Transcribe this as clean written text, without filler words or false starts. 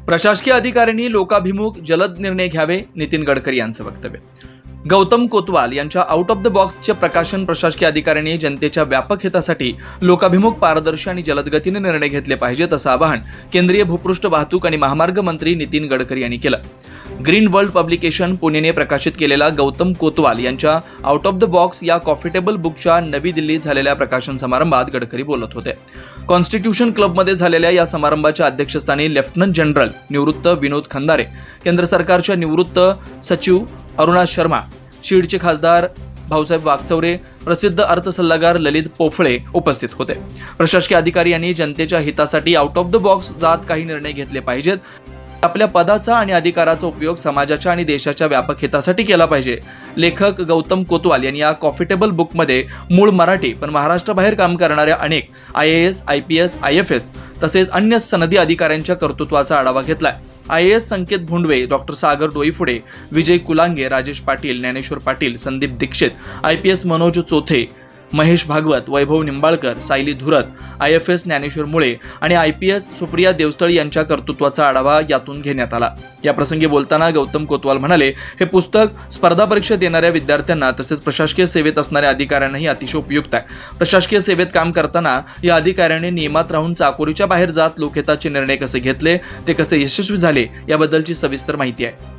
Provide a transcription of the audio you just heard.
प्रशासकीय अधिकाऱ्यांनी लोकाभिमुख जलद निर्णय घ्यावे, नितीन गडकरी यांचं वक्तव्य। गौतम कोतवाल यांच्या आउट ऑफ द बॉक्सचे प्रकाशन प्रशासकीय अधिकाऱ्यांनी जनतेच्या व्यापक हितासाठी लोकाभिमुख, पारदर्शी आणि जलद गतीने निर्णय घेतले पाहिजेत असं आवाहन केंद्रीय भूपृष्ठ वाहतूक आणि महामार्ग मंत्री नितीन गडकरी यांनी केलं। ग्रीन वर्ल्ड पब्लिकेशन पुणेने प्रकाशित केलेला गौतम कोतवाल यांच्या आउट ऑफ द बॉक्स या कॉफी टेबल बुकच्या नवी दिल्लीत झालेल्या प्रकाशन समारंभात गडकरी बोलत होते। कॉन्स्टिट्यूशन क्लबमध्ये झालेल्या या समारंभाच्या अध्यक्षस्थानी लेफ्टनंट जनरल निवृत्त विनोद खंदारे, केंद्र सरकारच्या निवृत्त सचिव अरुणा शर्मा, शिडचे खासदार भाऊसाहेब वागचौरे, प्रसिद्ध अर्थ सल्लागार ललित पोफळे उपस्थित होते। प्रशासकीय अधिकारी यांनी जनतेच्या हितासाठी आउट ऑफ द बॉक्स जात काही निर्णय घेतले पाहिजेत। आपल्या पदाचा आणि अधिकाराचा उपयोग समाजाच्या आणि देशाच्या व्यापक हितासाठी केला पाहिजे। लेखक गौतम कोतवाल यांनी या कॉफी टेबल बुकमध्ये मूळ मराठी पण महाराष्ट्राबाहेर काम करणाऱ्या अनेक IAS, IPS, IFS तसेच अन्य सनदी अधिकाऱ्यांच्या कर्तृत्वाचा आढावा घेतलाय। IAS संकेत भोंडवे, डॉक्टर सागर डोईफुडे, विजय कुलांगे, राजेश पाटील, ज्ञानेश्वर पाटील, संदीप दीक्षित, IPS मनोज चोथे, महेश भागवत, वैभव निंबाळकर, सायली धुरत, IFS ज्ञानेश्वर मुळे आणि IPS सुप्रिया देवस्थळी यांच्या कर्तृत्वाचा आढावा यातून घेण्यात आला। या प्रसंगी बोलताना गौतम कोतवाल म्हणाले, हे पुस्तक स्पर्धा परीक्षा देणाऱ्या विद्यार्थ्यांना तसेच प्रशासकीय सेवेत असणाऱ्या अधिकाऱ्यांनाही अतिशय उपयुक्त आहे। प्रशासकीय सेवेत काम करताना या अधिकाऱ्यांनी नियमात राहून चाकोरीच्या बाहेर जात लोकहिताचे निर्णय कसे घेतले, ते कसे यशस्वी झाले याबद्दलची सविस्तर माहिती आहे।